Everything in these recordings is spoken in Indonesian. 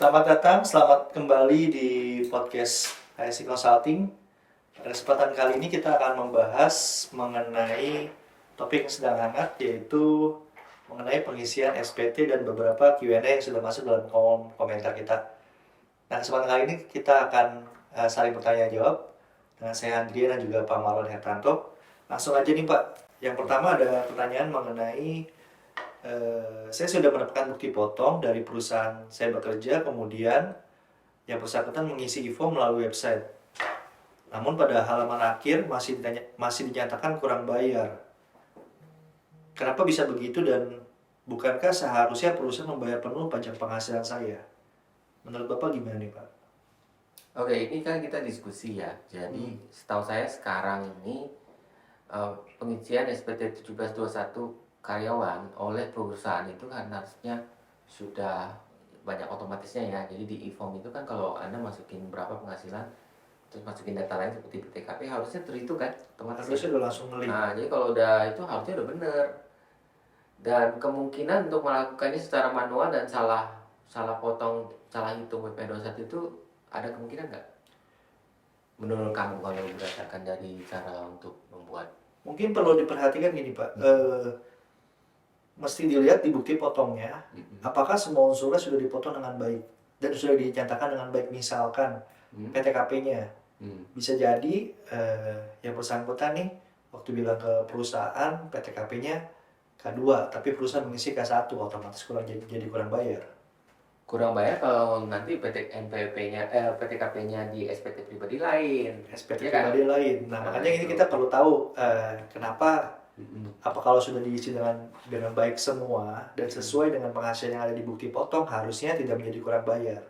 Selamat datang, selamat kembali di podcast HSI Consulting. Pada kesempatan kali ini kita akan membahas mengenai topik yang sedang hangat, yaitu mengenai pengisian SPT dan beberapa Q&A yang sudah masuk dalam kolom komentar kita. Nah, kesempatan kali ini kita akan saling bertanya jawab dengan saya Andrian dan juga Pak Marwan Hertanto. Langsung aja nih Pak. Yang pertama ada pertanyaan mengenai saya sudah mendapatkan bukti potong dari perusahaan saya bekerja, kemudian yang bersangkutan mengisi info melalui website. Namun pada halaman akhir masih dinyatakan kurang bayar. Kenapa bisa begitu dan bukankah seharusnya perusahaan membayar penuh pajak penghasilan saya? Menurut Bapak gimana nih Pak? Oke, ini kan kita diskusi ya. Jadi setahu saya sekarang ini pengisian SPT 1721 karyawan oleh perusahaan itu kan harusnya sudah banyak otomatisnya ya. Jadi di e-form itu kan kalau Anda masukin berapa penghasilan, terus masukin data lain seperti PTKP harusnya terhitung kan otomatis. Harusnya udah langsung ngelik. Nah, jadi kalau udah itu harusnya udah bener. Dan kemungkinan untuk melakukannya secara manual dan salah potong, salah hitung WP21 itu ada kemungkinan nggak? Menurut kamu kalau berdasarkan dari cara untuk membuat? Mungkin perlu diperhatikan gini Pak. Mesti dilihat di bukti potongnya, apakah semua unsurnya sudah dipotong dengan baik dan sudah dinyatakan dengan baik. Misalkan PTKP-nya, bisa jadi yang bersangkutan nih waktu bilang ke perusahaan PTKP-nya K2, tapi perusahaan mengisi K1, otomatis jadi kurang bayar. Kurang bayar kalau nanti NPWP-nya, PTKP-nya di SPT pribadi lain. SPT ya kan? pribadi lain. Nah, makanya ini kita perlu tahu kenapa. Apa kalau sudah diisi dengan baik semua dan sesuai dengan penghasilan yang ada di bukti potong, harusnya tidak menjadi kurang bayar.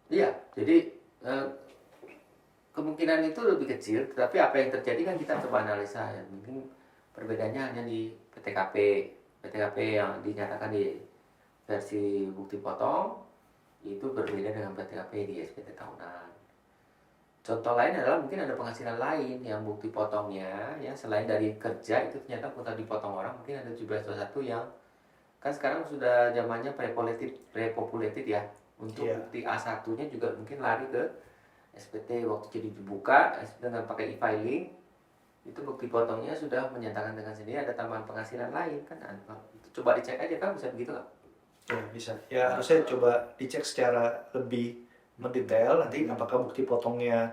Iya, jadi kemungkinan itu lebih kecil, tetapi apa yang terjadi kan kita coba analisa ya. Mungkin perbedaannya hanya di PTKP yang dinyatakan di versi bukti potong itu berbeda dengan PTKP di SPT tahunan. Contoh lain adalah mungkin ada penghasilan lain yang bukti potongnya ya selain dari kerja itu ternyata putar dipotong orang, mungkin ada 1721 yang kan sekarang sudah zamannya prepopulated ya. Untuk bukti A1-nya juga mungkin lari ke SPT waktu jadi dibuka dengan pakai e-filing, itu bukti potongnya sudah menyatakan dengan sendiri ada tambahan penghasilan lain kan. Coba dicek aja kan, bisa begitu nggak? Ya bisa. Ya harusnya coba dicek secara lebih mendetail nanti apakah bukti potongnya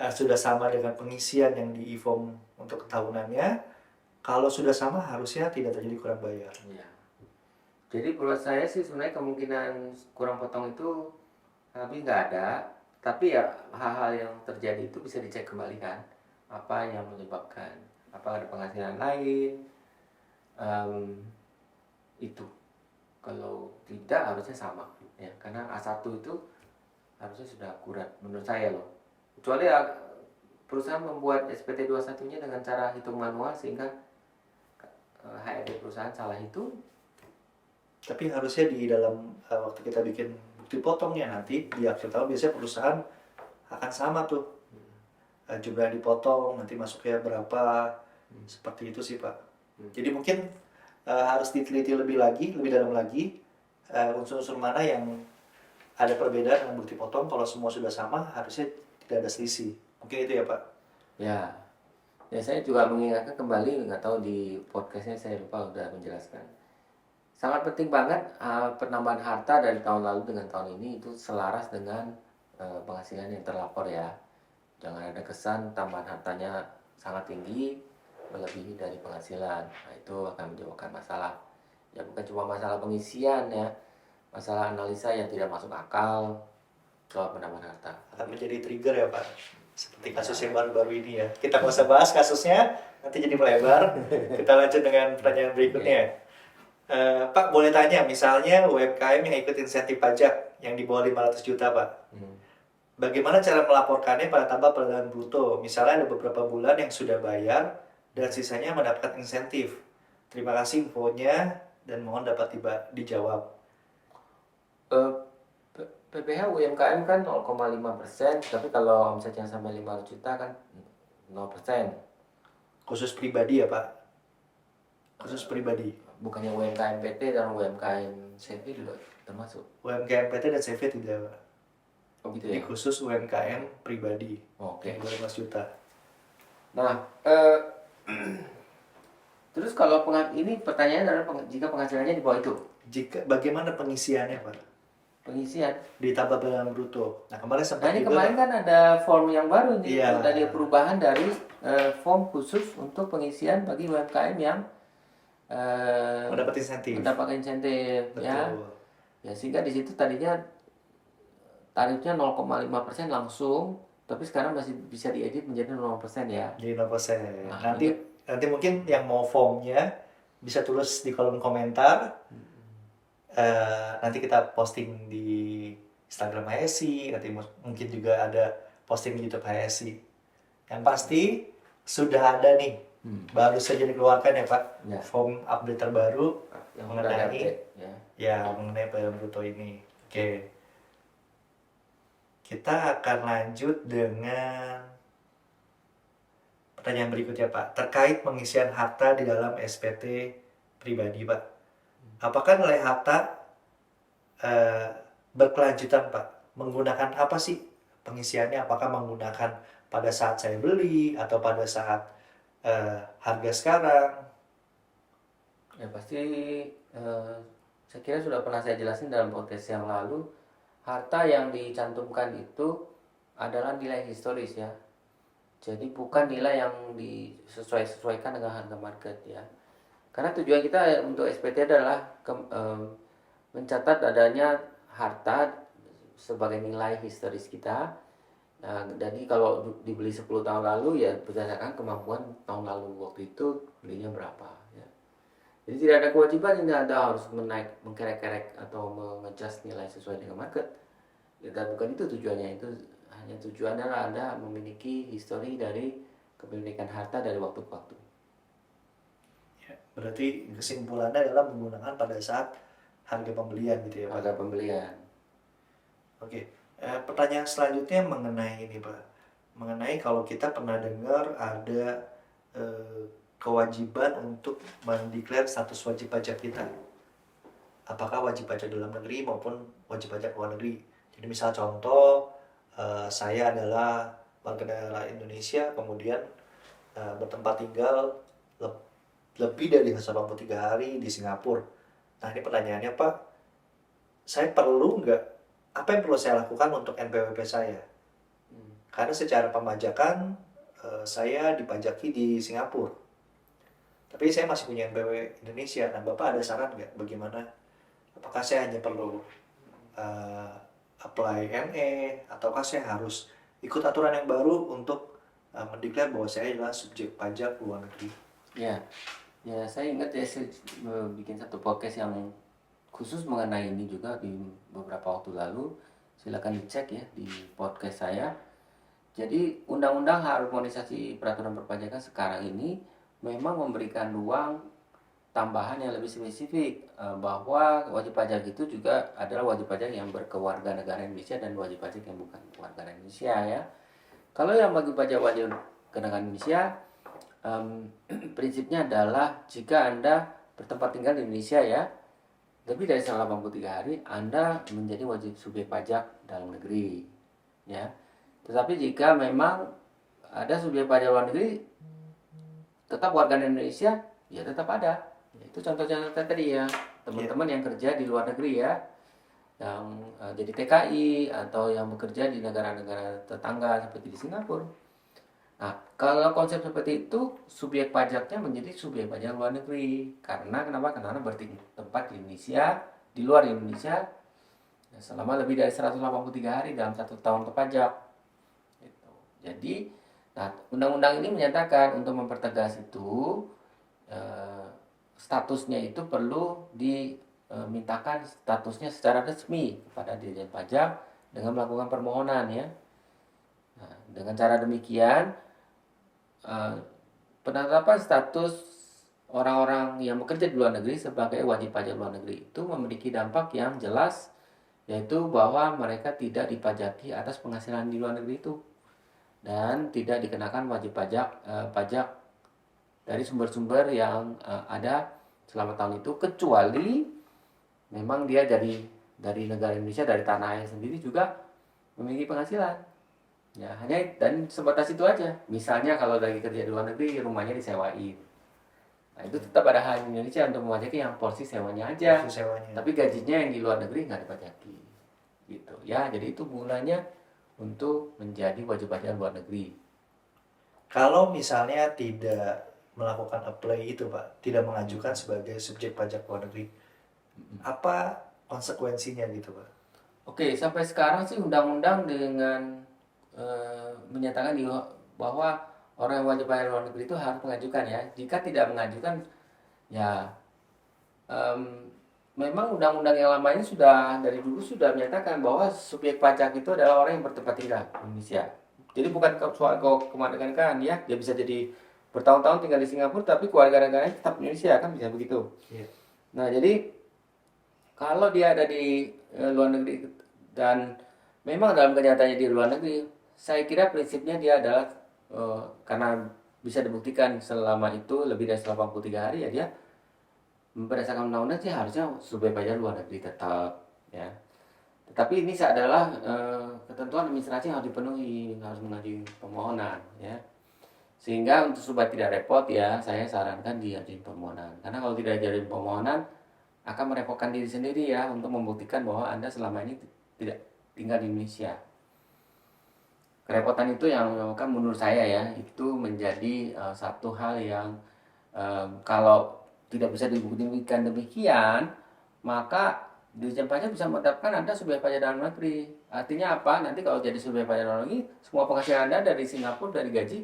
sudah sama dengan pengisian yang di e-form untuk tahunannya. Kalau sudah sama harusnya tidak terjadi kurang bayar. Iya. Jadi menurut saya sih sebenarnya kemungkinan kurang potong itu tapi nggak ada. Tapi ya hal-hal yang terjadi itu bisa dicek kembali kan. Apa yang menyebabkan? Apa ada penghasilan lain? Itu. Kalau tidak harusnya sama ya. Karena A1 itu harusnya sudah akurat menurut saya loh. Kecuali ya, perusahaan membuat SPT 21-nya dengan cara hitung manual sehingga HRD perusahaan salah hitung. Tapi harusnya di dalam waktu kita bikin bukti potongnya nanti di akhir tahun biasanya perusahaan akan sama tuh jumlah yang dipotong nanti masuknya berapa, seperti itu sih Pak. Jadi mungkin harus diteliti lebih dalam lagi unsur-unsur mana yang ada perbedaan dengan bukti potong. Kalau semua sudah sama harusnya tidak ada selisih. Mungkin itu ya Pak. Ya saya juga mengingatkan kembali, nggak tahu di podcastnya saya lupa udah menjelaskan. Sangat penting banget penambahan harta dari tahun lalu dengan tahun ini itu selaras dengan penghasilan yang terlapor ya. Jangan ada kesan tambahan hartanya sangat tinggi melebihi dari penghasilan. Nah, itu akan menyebabkan masalah. Ya bukan cuma masalah pengisian ya, masalah analisa yang tidak masuk akal soal penambahan harta. Akan menjadi trigger ya Pak. Seperti kasus yang baru-baru ini ya. Kita nggak usah bahas kasusnya, nanti jadi melebar. Kita lanjut dengan pertanyaan berikutnya. Pak, boleh tanya, misalnya UMKM yang ikut insentif pajak yang di bawah 500 juta Pak. Bagaimana cara melaporkannya pada tambah pendapatan bruto? Misalnya ada beberapa bulan yang sudah bayar dan sisanya mendapatkan insentif. Terima kasih infonya dan mohon dapat dijawab. PPh UMKM kan 0,5%, tapi kalau omsetnya sampai 500 juta kan 0%. Khusus pribadi ya Pak? Khusus pribadi. bukannya UMKM PT dan UMKM CV juga termasuk. UMKM PT dan CV tidak, Pak. Oh gitu Ini ya. khusus UMKM pribadi Oke. yang 12 juta. Nah, terus kalau ini pertanyaannya adalah jika penghasilannya di bawah itu, Jika bagaimana pengisiannya, Pak? pengisian. Ditambah barang bruto. Nah, kemarin Nah sempat ini juga, kemarin Pak. kan ada form yang baru nih, Iya. ada perubahan dari form khusus untuk pengisian bagi UMKM yang Mendapat insentif. mendapatkan insentif, ya. Betul. Ya sehingga di situ tadinya tarifnya 0,5% langsung, tapi sekarang masih bisa diedit menjadi 0% ya. Jadi 0%. Nah, Nanti mungkin yang mau formnya bisa tulis di kolom komentar. Nanti kita posting di Instagram HSI, nanti mungkin juga ada posting di YouTube HSI. Yang pasti sudah ada nih, baru saja dikeluarkan ya Pak, Ya. form update terbaru yang udah ada mengenai update, ya. ya mengenai barang bruto ini. Oke, kita akan lanjut dengan pertanyaan berikutnya Pak, terkait pengisian harta di dalam SPT pribadi Pak. Apakah nilai harta berkelanjutan Pak? Menggunakan apa sih pengisiannya? Apakah menggunakan pada saat saya beli atau pada saat harga sekarang? Ya pasti saya kira sudah pernah saya jelasin dalam podcast yang lalu, harta yang dicantumkan itu adalah nilai historis ya. Jadi bukan nilai yang disesuaikan dengan harga market ya. Karena tujuan kita untuk SPT adalah mencatat adanya harta sebagai nilai historis kita. Nah, jadi kalau dibeli 10 tahun lalu ya berdasarkan kemampuan tahun lalu waktu itu belinya berapa ya. Jadi tidak ada kewajiban ini Anda harus mengkerek-kerek atau mengejas nilai sesuai dengan market. Ya, dan bukan itu tujuannya, itu hanya tujuannya adalah Anda memiliki histori dari kepemilikan harta dari waktu ke waktu. Ya, berarti kesimpulannya adalah menggunakan pada saat harga pembelian gitu ya Pak? Harga pembelian. Oke, pertanyaan selanjutnya mengenai ini Pak. Mengenai kalau kita pernah dengar ada kewajiban untuk mendeklar status wajib pajak kita. Apakah wajib pajak dalam negeri maupun wajib pajak luar negeri. Jadi misal contoh, saya adalah warga negara Indonesia, kemudian bertempat tinggal lebih dari 183 hari di Singapura. Nah ini pertanyaannya Pak, saya perlu nggak, apa yang perlu saya lakukan untuk NPWP saya? Karena secara pemajakan saya dipajaki di Singapura. Tapi saya masih punya NPWP Indonesia. Nah Bapak ada saran nggak bagaimana? Apakah saya hanya perlu apply NE, ataukah saya harus ikut aturan yang baru untuk mendeklar bahwa saya adalah subjek pajak luar negeri? Ya saya ingat ya saya bikin satu podcast yang khusus mengenai ini juga di beberapa waktu lalu. Silakan dicek ya di podcast saya. Jadi undang-undang harmonisasi peraturan perpajakan sekarang ini memang memberikan ruang tambahan yang lebih spesifik bahwa wajib pajak itu juga adalah wajib pajak yang berkewarganegaraan Indonesia dan wajib pajak yang bukan warga Indonesia ya. Kalau yang bagi pajak wajib kewarganegaraan Indonesia, prinsipnya adalah jika Anda bertempat tinggal di Indonesia ya lebih dari 183 hari, Anda menjadi wajib subjek pajak dalam negeri ya. Tetapi jika memang ada subjek pajak luar negeri tetap warga Indonesia, ya tetap ada. Itu contoh-contoh tadi ya, teman-teman yang kerja di luar negeri ya, yang jadi TKI atau yang bekerja di negara-negara tetangga seperti di Singapura. Nah, kalau konsep seperti itu, subjek pajaknya menjadi subjek pajak luar negeri. Karena kenapa? Karena bertempat di Indonesia, di luar Indonesia, selama lebih dari 183 hari dalam 1 tahun terpajak. Gitu. Jadi, nah, undang-undang ini menyatakan untuk mempertegas itu, statusnya itu perlu dimintakan statusnya secara resmi kepada Dirjen Pajak dengan melakukan permohonan ya. Nah, dengan cara demikian, penetapan status orang-orang yang bekerja di luar negeri sebagai wajib pajak luar negeri itu memiliki dampak yang jelas, yaitu bahwa mereka tidak dipajaki atas penghasilan di luar negeri itu dan tidak dikenakan wajib pajak dari sumber-sumber yang ada selama tahun itu, kecuali memang dia dari negara Indonesia, dari tanah air sendiri juga memiliki penghasilan. Ya, hanya dan sebatas itu aja. Misalnya kalau lagi kerja di luar negeri, rumahnya disewain. Nah, itu tetap ada hak Indonesia untuk memajaki yang porsi sewanya aja. Porsi sewanya. Tapi gajinya yang di luar negeri nggak dipajaki. Gitu. Ya, jadi itu gunanya untuk menjadi wajib pajak luar negeri. Kalau misalnya tidak melakukan apply itu Pak, tidak mengajukan sebagai subjek pajak luar negeri, apa konsekuensinya gitu Pak? Oke, sampai sekarang sih undang-undang dengan menyatakan bahwa orang yang wajib bayar luar negeri itu harus mengajukan ya. Jika tidak mengajukan, ya memang undang-undang yang lama ini sudah dari dulu sudah menyatakan bahwa subjek pajak itu adalah orang yang bertempat tinggal di Indonesia. Jadi bukan soal kewarganegaraan ya, dia bisa jadi bertahun-tahun tinggal di Singapura tapi kewarganegaraan tetap di Indonesia, kan bisa begitu. Iya. Nah, jadi kalau dia ada di luar negeri dan memang dalam kenyataannya di luar negeri, saya kira prinsipnya dia adalah karena bisa dibuktikan selama itu lebih dari 83 hari ya, dia berdasarkan undang-undang sih harusnya subjek pajak luar negeri tetap ya. Tetapi ini adalah ketentuan administrasi yang harus dipenuhi, harus mengajukan permohonan ya. Sehingga untuk supaya tidak repot ya, saya sarankan diajukan permohonan. Karena kalau tidak diajukan permohonan akan merepotkan diri sendiri ya untuk membuktikan bahwa Anda selama ini tidak tinggal di Indonesia. Kerepotan itu yang kan menurut saya ya, itu menjadi satu hal yang kalau tidak bisa dibuktikan demikian, maka Dirjen Pajak bisa menetapkan Anda subjek pajak dalam negeri. Artinya apa? Nanti kalau jadi subjek pajak dalam negeri, semua penghasilan Anda dari Singapura, dari gaji,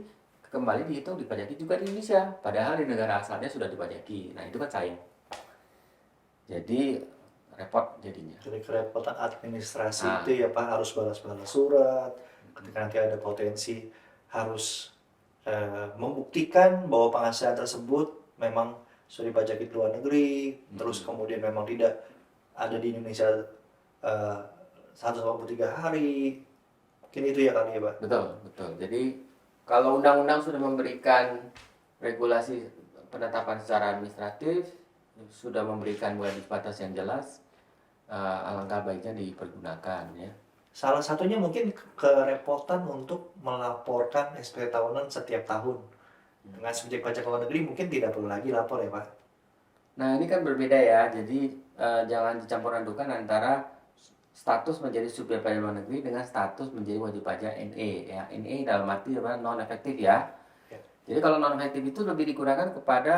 kembali dihitung dipajaki juga di Indonesia. Padahal di negara asalnya sudah dipajaki. Nah, itu kan sayang. Jadi repot jadinya. Jadi kerepotan administrasi itu ya Pak, harus balas-balas surat, ketika nanti ada potensi harus membuktikan bahwa penghasilan tersebut memang sudah dipajaki di luar negeri, terus kemudian memang tidak ada di Indonesia 183 hari, mungkin itu ya kali ya Pak? Betul, betul. Jadi kalau undang-undang sudah memberikan regulasi penetapan secara administratif, sudah memberikan garis batas yang jelas, alangkah baiknya dipergunakan ya. Salah satunya mungkin kerepotan untuk melaporkan SPT tahunan setiap tahun. Dengan subjek pajak luar negeri mungkin tidak perlu lagi lapor ya Pak? Nah, ini kan berbeda ya. Jadi jangan dicampur adukan antara status menjadi subjek pajak luar negeri dengan status menjadi wajib pajak NE ya. NE dalam arti apa? Non efektif ya. Ya. Jadi kalau non efektif itu lebih digunakan kepada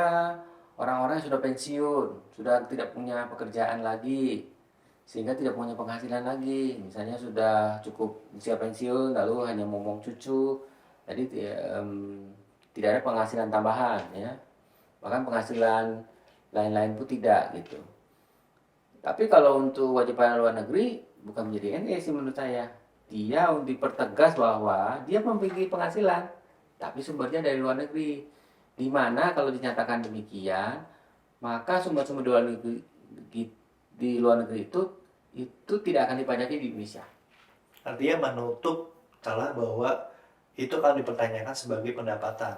orang-orang yang sudah pensiun, sudah tidak punya pekerjaan lagi, sehingga tidak punya penghasilan lagi. Misalnya sudah cukup usia pensiun, lalu hanya momong cucu, jadi tidak ada penghasilan tambahan ya. Bahkan penghasilan lain-lain pun tidak gitu. Tapi kalau untuk wajib pajak luar negeri bukan menjadi NE sih menurut saya. Dia dipertegas bahwa dia memiliki penghasilan, tapi sumbernya dari luar negeri. Di mana kalau dinyatakan demikian, maka sumber-sumber di luar negeri itu tidak akan dipajaki di Indonesia. Artinya menutup celah bahwa itu akan dipertanyakan sebagai pendapatan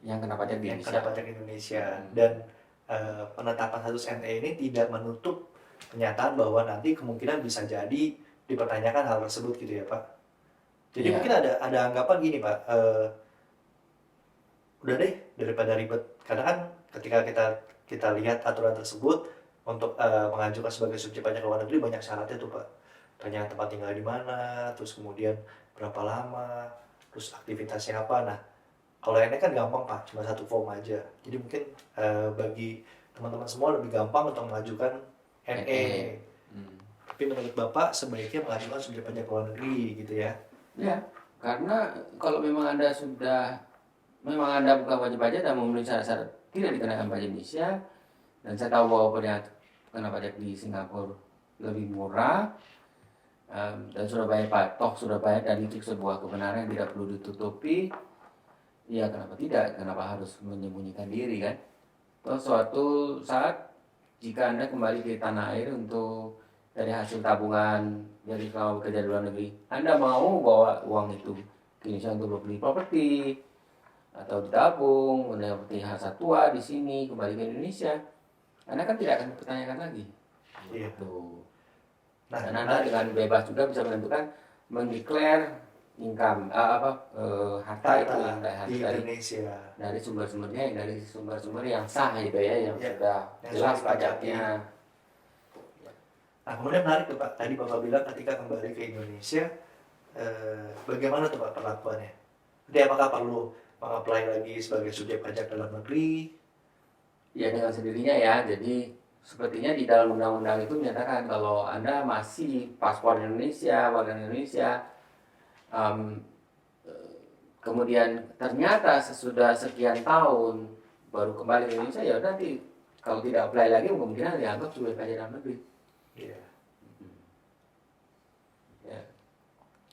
Yang kena pajak di yang Indonesia. kena pajak Indonesia. Dan penetapan status NE ini tidak menutup kenyataan bahwa nanti kemungkinan bisa jadi dipertanyakan hal tersebut gitu ya Pak. Jadi Iya. mungkin ada anggapan gini Pak, udah deh daripada ribet, karena kan ketika kita lihat aturan tersebut untuk mengajukan sebagai subjek pajak luar negeri banyak syaratnya tuh Pak. Tanya tempat tinggal di mana, terus kemudian berapa lama, terus aktivitasnya apa. Nah, kalau ini kan gampang Pak, cuma satu form aja. Jadi mungkin bagi teman-teman semua lebih gampang untuk mengajukan NE. Tapi menurut Bapak sebaiknya mengajukan subjek pajak luar negeri gitu ya? Ya, karena kalau memang Anda bukan wajib pajak dan memenuhi syarat-syarat tidak dikenakan pajak Indonesia, dan saya tahu bahwa kena pajak di Singapura lebih murah, dan sudah bayar dan itu sebuah kebenaran yang tidak perlu ditutupi, ya kenapa tidak? Kenapa harus menyembunyikan diri kan? Terus suatu saat jika Anda kembali ke tanah air untuk dari hasil tabungan dari selama bekerja di luar negeri, Anda mau bawa uang itu ke Indonesia untuk beli properti atau ditabung, mendapati hak satwa di sini kembali ke Indonesia, Anda kan tidak akan dipertanyakan lagi. Iya. Tuh. Nah, Dan Anda dengan bebas juga bisa menentukan mendeklar income harta itu yang di Indonesia. dari sumber-sumbernya yang dari sumber-sumber yang sah gitu ya, yang Ya, sudah yang jelas sudah dipajaki. pajaknya. Nah, kemudian menarik tuh Pak, tadi Bapak bilang ketika kembali ke Indonesia, bagaimana tuh Pak perlakuannya? Jadi apakah perlu mengapply lagi sebagai subjek pajak dalam negeri? Ya dengan sendirinya ya. Jadi sepertinya di dalam undang-undang itu menyatakan kalau Anda masih paspor Indonesia, warga Indonesia, em, kemudian ternyata sesudah sekian tahun baru kembali ke Indonesia, ya udah nanti kalau tidak apply lagi kemungkinan dianggap subjek pajak dalam negeri. Iya. Ya.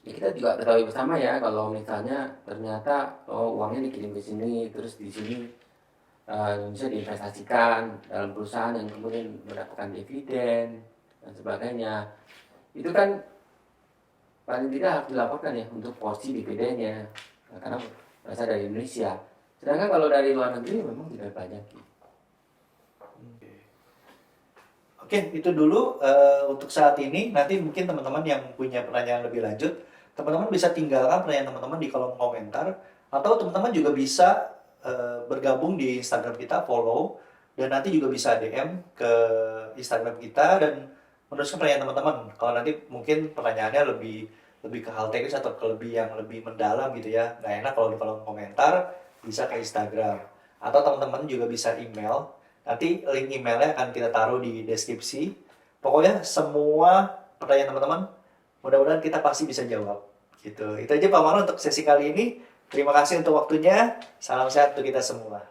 Ya, kita juga ketahui bersama ya kalau misalnya ternyata uangnya dikirim ke sini, terus di sini Indonesia diinvestasikan dalam perusahaan yang kemudian mendapatkan dividen dan sebagainya, itu kan paling tidak harus dilaporkan ya untuk porsi dividennya, karena berasal dari Indonesia. Sedangkan kalau dari luar negeri memang tidak dipajaki. Oke, itu dulu untuk saat ini. Nanti mungkin teman-teman yang punya pertanyaan lebih lanjut, teman-teman bisa tinggalkan pertanyaan teman-teman di kolom komentar, atau teman-teman juga bisa bergabung di Instagram kita, follow, dan nanti juga bisa DM ke Instagram kita dan meneruskan pertanyaan teman-teman. Kalau nanti mungkin pertanyaannya lebih lebih ke hal teknis atau ke lebih yang lebih mendalam gitu ya, nggak enak kalau di kolom komentar, bisa ke Instagram. Atau teman-teman juga bisa email. Nanti link emailnya akan kita taruh di deskripsi. Pokoknya semua pertanyaan teman-teman, mudah-mudahan kita pasti bisa jawab. Gitu. Itu aja Pak Mano untuk sesi kali ini. Terima kasih untuk waktunya. Salam sehat untuk kita semua.